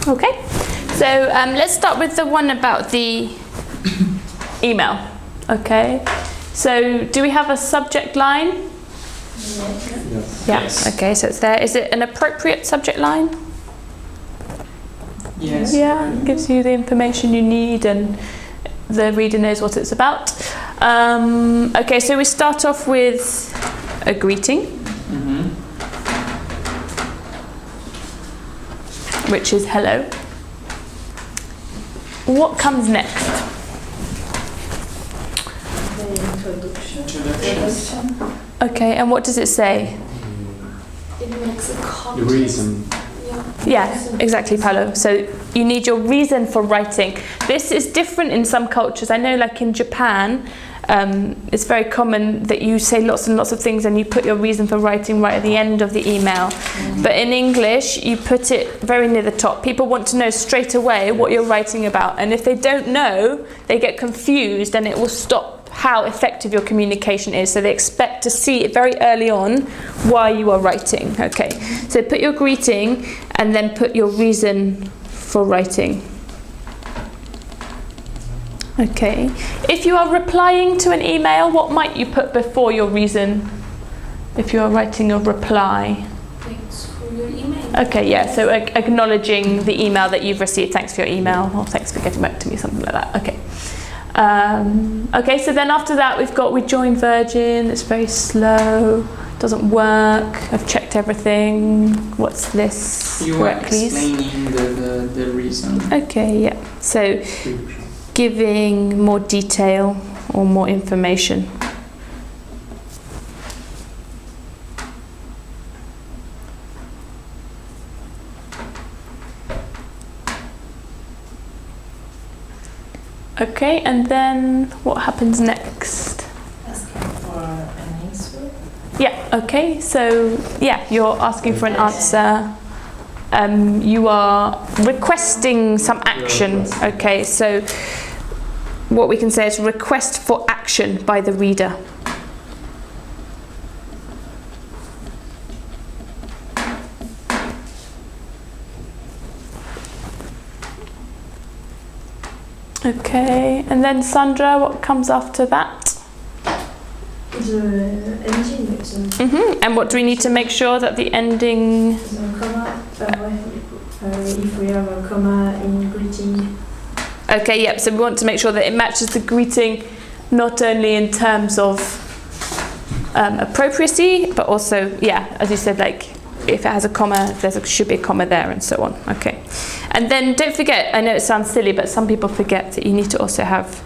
Okay, so let's start with the one about the email. Okay, so do we have a subject line? Yes. Yeah, Yes. okay, so it's there. Is it an appropriate subject line? Yes. Yeah, it gives you the information you need and the reader knows what it's about. Okay, so we start off with a greeting, which is hello. What comes next? The introduction. Okay, and what does it say? It makes a The context. reason. Yeah, exactly, Paolo. So you need your reason for writing. This is different in some cultures. I know, like in Japan, it's very common that you say lots and lots of things and you put your reason for writing right at the end of the email. But in English, you put it very near the top. People want to know straight away what you're writing about. And if they don't know, they get confused and it will stop how effective your communication is. So they expect to see it very early on why you are writing. Okay, so put your greeting and then put your reason for writing. Okay, if you are replying to an email, what might you put before your reason if you are writing a reply? Thanks for your email. Okay, yeah, so acknowledging the email that you've received. Thanks for your email, or thanks for getting back to me, something like that. Okay. Okay, so then after that we joined Virgin. It's very slow, doesn't work. I've checked everything. What's this? You are Correct, please. explaining the reason. Okay, yeah. So giving more detail or more information. Okay, and then what happens next? Asking for an answer. Yeah, okay, so yeah, you're asking for an answer. You are requesting some action. Okay, so what we can say is request for action by the reader. Okay, and then Sandra, what comes after that? The engine is And what do we need to make sure that the ending... a comma. If we have a comma in greeting. Okay, yep, so we want to make sure that it matches the greeting not only in terms of appropriacy, but also, yeah, as you said, like if it has a comma, should be a comma there and so on. Okay. And then don't forget, I know it sounds silly, but some people forget that you need to also have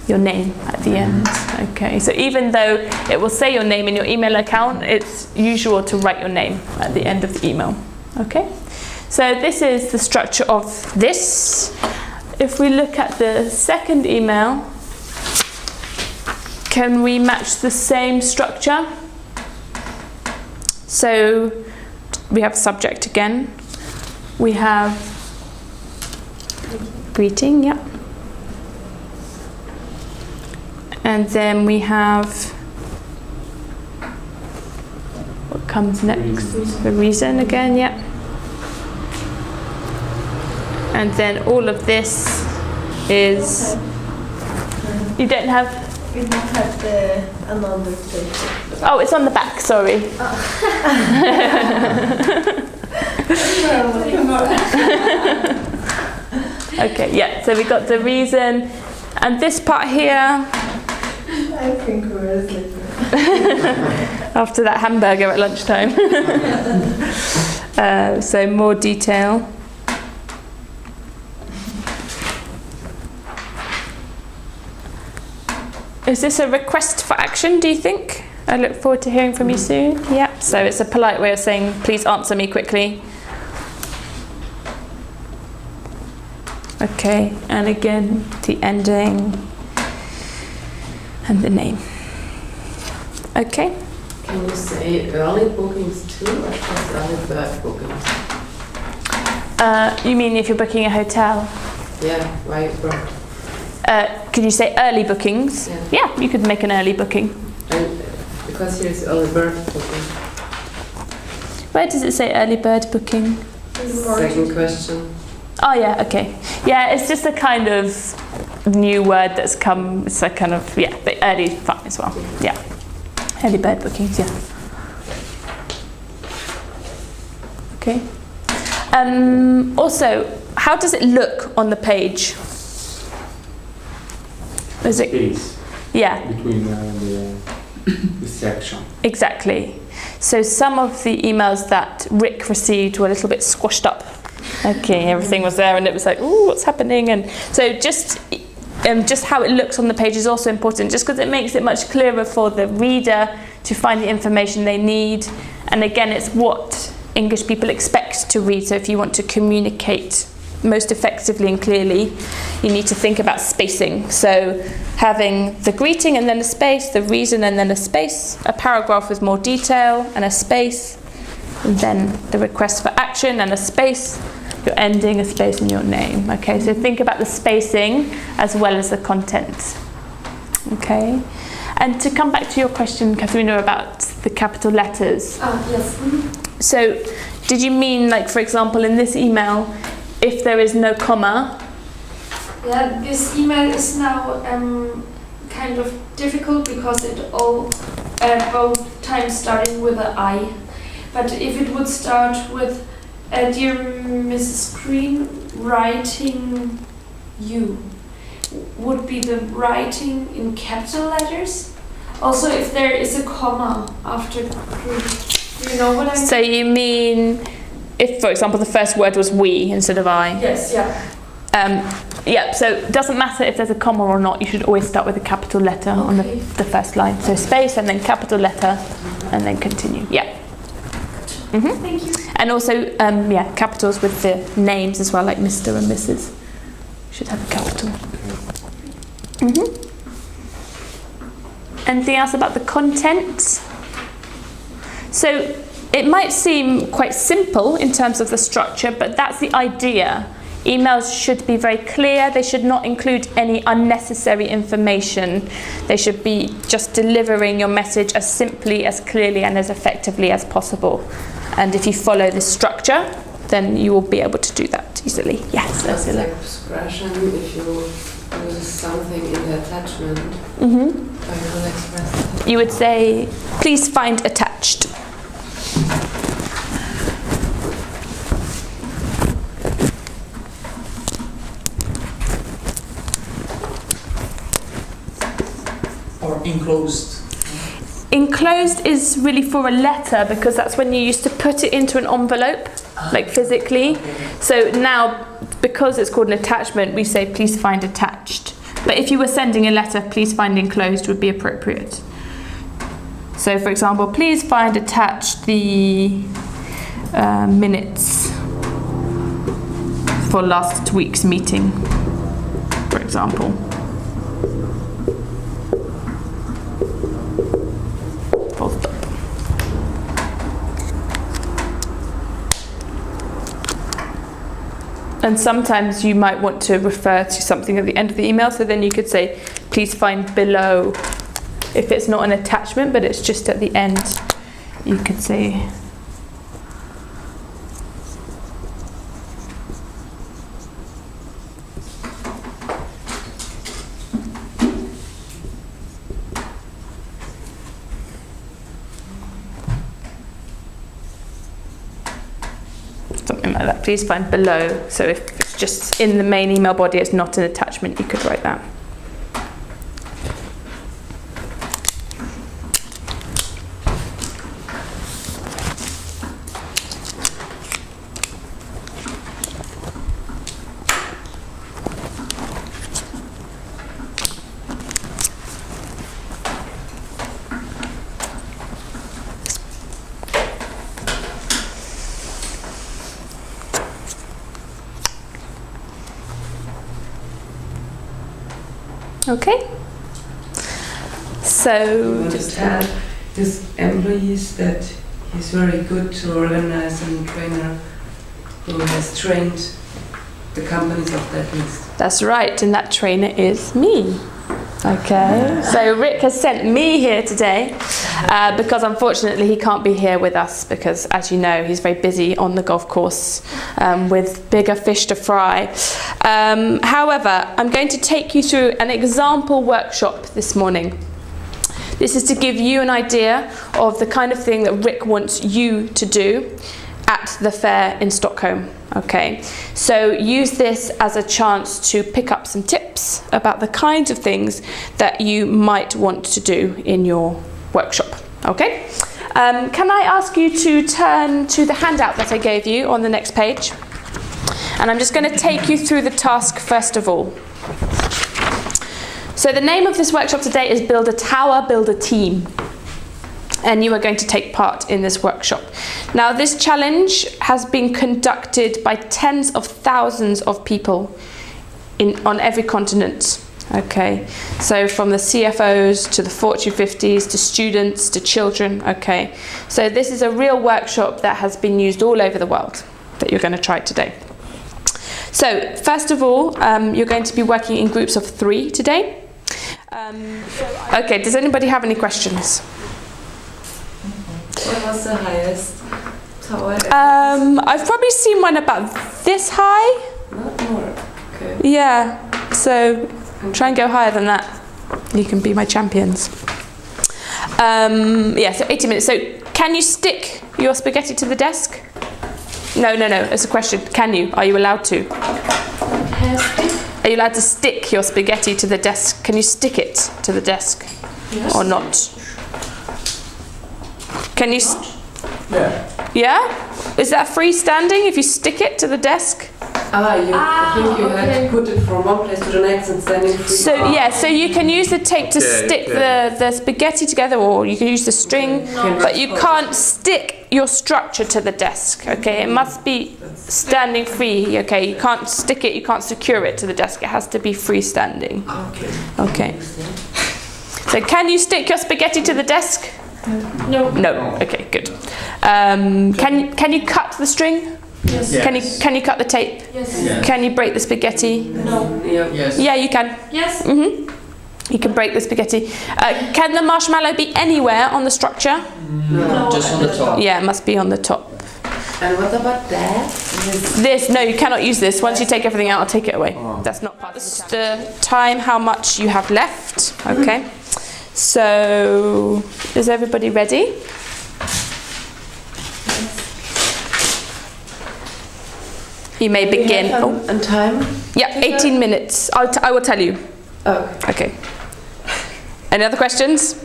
your name at the end. Okay, so even though it will say your name in your email account, it's usual to write your name at the end of the email. Okay, so this is the structure of this. If we look at the second email, can we match the same structure? So we have subject again. We have greeting, yeah. And then we have what comes next? The reason again, yeah. And then all of this is, you don't have, We don't have the another page. oh, it's on the back, sorry. Okay, yeah, so we got the reason, and this part here, I think we're sleeping. after that hamburger at lunchtime. So more detail. Is this a request for action, do you think? I look forward to hearing from you soon. Yeah, so it's a polite way of saying, please answer me quickly. Okay, and again, the ending and the name. Okay. Can you say early bookings too, or just early bird bookings? You mean if you're booking a hotel? Yeah, right. Could you say early bookings? Yeah. You could make an early booking. And because here's early bird booking. Where does it say early bird booking? Second question. Oh yeah, okay. Yeah, it's just a kind of new word that's come. It's a kind of, yeah, but early is fine as well. Yeah, early bird bookings, yeah. Okay. Also, how does it look on the page? Is it? Space Yeah. between the section. Exactly. So some of the emails that Rick received were a little bit squashed up. Okay, everything was there and it was like, ooh, what's happening? And so just how it looks on the page is also important, just because it makes it much clearer for the reader to find the information they need. And again, it's what English people expect to read. So if you want to communicate most effectively and clearly, you need to think about spacing. So having the greeting and then a space, the reason and then a space, a paragraph with more detail and a space, and then the request for action and a space, your ending, a space, and your name. Okay, so think about the spacing as well as the content. Okay, and to come back to your question, Katharina, about the capital letters. Yes. So did you mean, like, for example, in this email, if there is no comma? Yeah, this email is now kind of difficult because it all both times starting with an I. But if it would start with Dear Mrs. Green, writing you, would be the writing in capital letters? Also, if there is a comma after Green, do you know what I mean? So you mean if, for example, the first word was we instead of I? Yes, yeah. Yeah, so it doesn't matter if there's a comma or not, you should always start with a capital letter on the first line. So space and then capital letter and then continue. Yeah. Mm-hmm. Thank you. And also, yeah, capitals with the names as well, like Mr. and Mrs. Should have a capital. Mm-hmm. Anything else about the content? So it might seem quite simple in terms of the structure, but that's the idea. Emails should be very clear. They should not include any unnecessary information. They should be just delivering your message as simply, as clearly, and as effectively as possible. And if you follow this structure, then you will be able to do that easily. Yes, Ursula. Like expression, if you use something in the attachment, Mm-hmm. how you will express it. You would say, please find attached. Or enclosed. Enclosed is really for a letter, because that's when you used to put it into an envelope, like physically. So now, because it's called an attachment, we say please find attached. But if you were sending a letter, please find enclosed would be appropriate. So for example, please find attached the minutes for last week's meeting, for example. Full stop. And sometimes you might want to refer to something at the end of the email, so then you could say, please find below. If it's not an attachment, but it's just at the end, you could say, something like that. Please find below. So if it's just in the main email body, it's not an attachment, you could write that. Okay. So You just add his employees that he's very good to organize and trainer who has trained the companies of that list. that's right, and that trainer is me. Okay. So Rick has sent me here today, because unfortunately he can't be here with us because, as you know, he's very busy on the golf course with bigger fish to fry. However, I'm going to take you through an example workshop this morning. This is to give you an idea of the kind of thing that Rick wants you to do at the fair in Stockholm. Okay, so use this as a chance to pick up some tips about the kinds of things that you might want to do in your workshop. Okay, can I ask you to turn to the handout that I gave you on the next page? And I'm just going to take you through the task first of all. So the name of this workshop today is Build a Tower, Build a Team. And you are going to take part in this workshop. Now, this challenge has been conducted by tens of thousands of people on every continent. Okay, so from the CFOs to the Fortune 50s to students to children. Okay, so this is a real workshop that has been used all over the world that you're going to try today. So first of all, you're going to be working in groups of 3 today. Okay, does anybody have any questions? What was the highest tower? I've probably seen one about this high. Not more. Okay. Yeah, so try and go higher than that. You can be my champions. Yeah, so 80 minutes. So can you stick your spaghetti to the desk? No, it's a question. Can you? Are you allowed to? Are you allowed to stick your spaghetti to the desk? Can you stick it to the desk? Yes. Or not? Can you? Yeah. Yeah? Is that freestanding if you stick it to the desk? I think you had to put it from one place to the next and standing free. So yeah, so you can use the tape to stick the spaghetti together, or you can use the string, but you can't stick your structure to the desk. Okay, it must be standing free. Okay, you can't stick it, you can't secure it to the desk. It has to be freestanding. Okay. So can you stick your spaghetti to the desk? No. No. Okay, good. Can you cut the string? Yes. Can you cut the tape? Yes. Yeah. Can you break the spaghetti? No. Yes. Yeah, you can. Yes. You can break the spaghetti. Can the marshmallow be anywhere on the structure? No. Just on the top. Yeah, it must be on the top. And what about that? This, no, you cannot use this. Once you take everything out, I'll take it away. That's not part of the time, how much you have left. Okay. So, is everybody ready? You may begin. And time? Yeah, 18 minutes. I will tell you. Oh. Okay. Any other questions?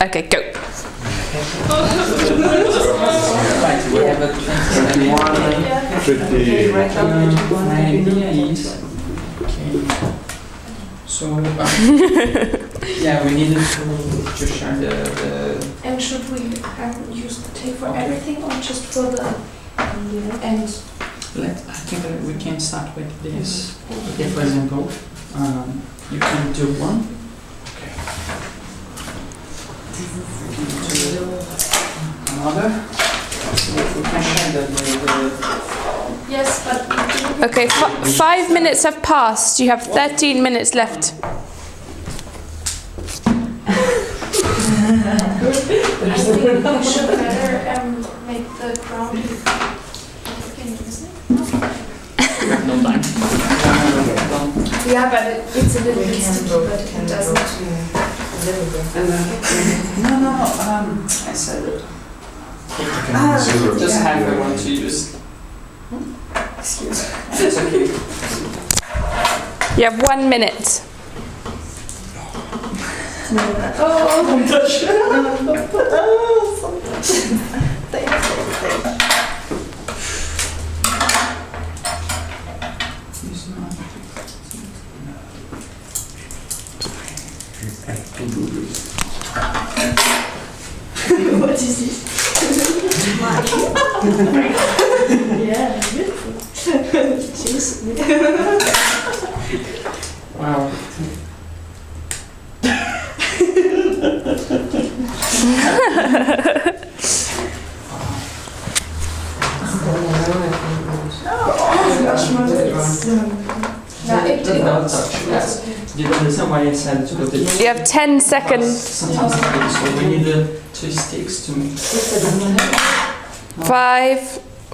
Okay, go. We have a 21, Right now, So, yeah, we needed to share the And should we use the tape for everything or just for the end? I think that we can start with this. Okay, for example, you can do one. Another. We can share the Yes, but Okay, 5 minutes have passed. You have 13 minutes left. I think we should better make the ground. Can you use it? no time. Yeah, but it's a little bit sticky, but it doesn't. No, I said it. Just have the one to use. Excuse me. It's okay. You have 1 minute. What is this? Yeah, beautiful. Jeez. Wow. Yes. Do you understand why I said to put it? You have 10 seconds. Sometimes so we need the 2 sticks to mix. 5,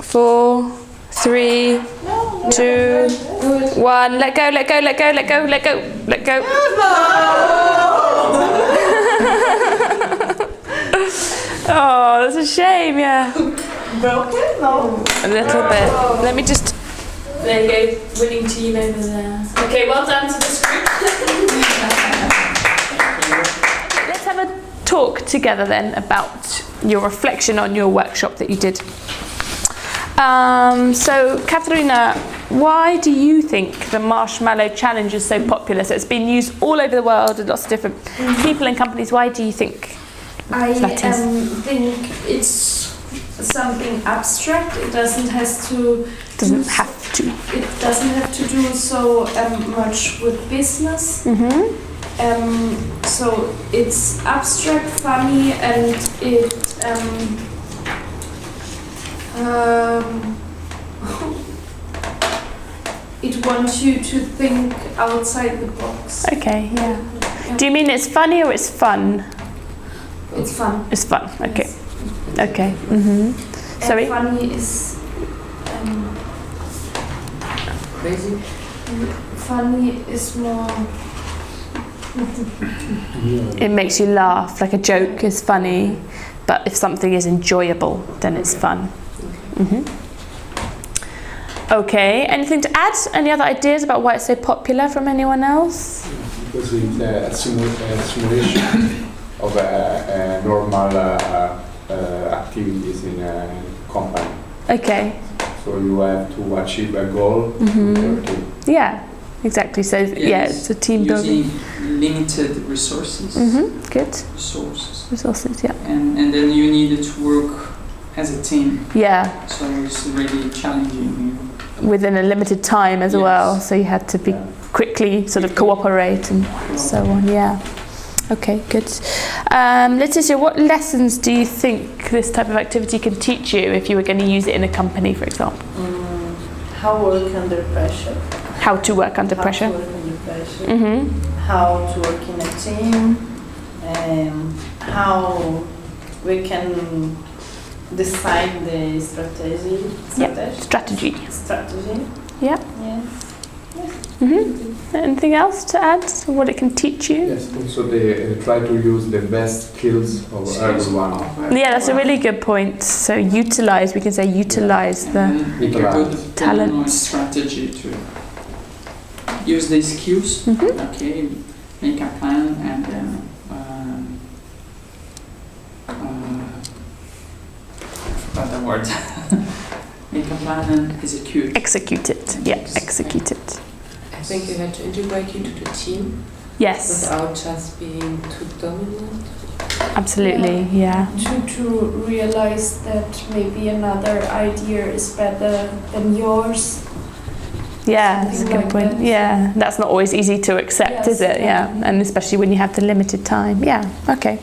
4, 3, 2, 1. Let go, let go, let go, let go, let go, let go. Oh, that's a shame, yeah. Broken? No. A little bit. Let me just... There you go, winning team over there. Okay, well done to this group. Let's have a talk together then about your reflection on your workshop that you did. So, Katharina, why do you think the Marshmallow Challenge is so popular? So it's been used all over the world and lots of different people and companies. Why do you think I that is? think it's something abstract. It doesn't have to. Doesn't have to. It doesn't have to do so much with business. So it's abstract, funny, and it wants you to think outside the box. Okay, yeah. Do you mean it's funny or it's fun? It's fun. It's fun. Okay. Yes. Okay. Sorry. And funny is Crazy? funny is more. It makes you laugh. Like a joke is funny, but if something is enjoyable, then it's fun. Okay. Anything to add? Any other ideas about why it's so popular from anyone else? Because it's a simulation of normal activities in a company. Okay. So you have to achieve a goal with your team. Yeah. Exactly. So yeah, it's a team building. Using limited resources. Good. Resources. Yeah. And then you need to work as a team. Yeah. So it's really challenging. Within a limited time as well, so you had to be quickly sort of cooperate and so on. Yeah. Okay, good. Letitia, what lessons do you think this type of activity can teach you if you were going to use it in a company, for example? How work under pressure. How to work under pressure. How to work under pressure. How to work in a team. How we can decide the strategy. Strategy. Yeah. Yes. Anything else to add? What it can teach you? Yes, also they try to use the best skills of everyone. Yeah, that's a really good point. So utilize, we can say utilize the Make a good talent. strategy to use the skills. Okay, make a plan and then forgot the word. Make a plan and execute. Execute it. Yeah, execute it. I think you had to integrate into the team Yes, without just being too dominant. absolutely. Yeah. To realize that maybe another idea is better than yours. Yeah, that's a good Something like point. that. Yeah, that's not always easy to accept, Yes, is it? Yeah, and especially when you have the limited time. Yeah, okay.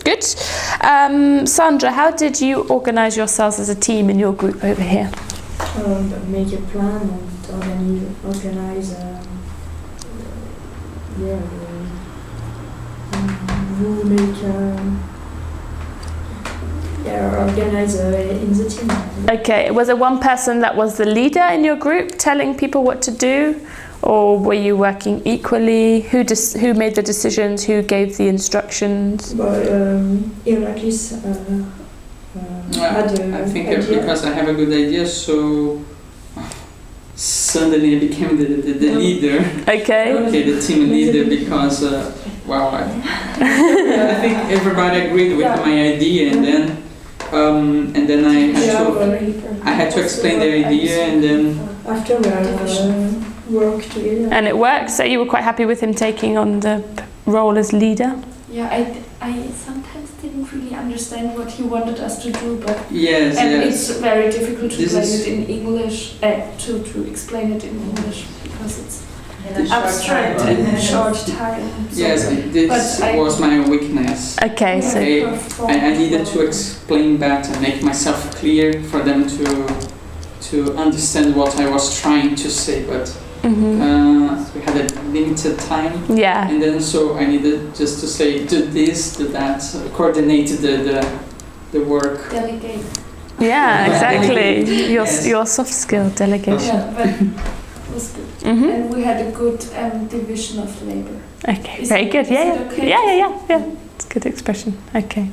Good. Sandra, how did you organise yourselves as a team in your group over here? Make a plan and organize organize in the team. Okay, was there one person that was the leader in your group telling people what to do? Or were you working equally? Who made the decisions? Who gave the instructions? But Iraklis had I think idea. because I have a good idea, so suddenly I became the leader. Okay. Okay, the team leader because I think everybody agreed with my idea, and then I had to explain the idea, and then After we work together. And it worked, so you were quite happy with him taking on the role as leader? Yeah, I sometimes didn't really understand what he wanted us to do, but yes, it's very difficult to This explain is- it in English. To explain it in English because it's In a short abstract time. in a short time. So yes, this But I- was my weakness. Okay, so Okay, I needed to explain that and make myself clear for them to understand what I was trying to say, but limited time. Yeah. And then so I needed just to say, do this, do that, coordinate the work. Delegate. Yeah, exactly. Yes. Your soft skill, delegation. Yeah, but it was good. Mhm. And we had a good division of labor. Okay, Is very it- good. is Yeah, it yeah. okay? Yeah. It's a good expression. Okay.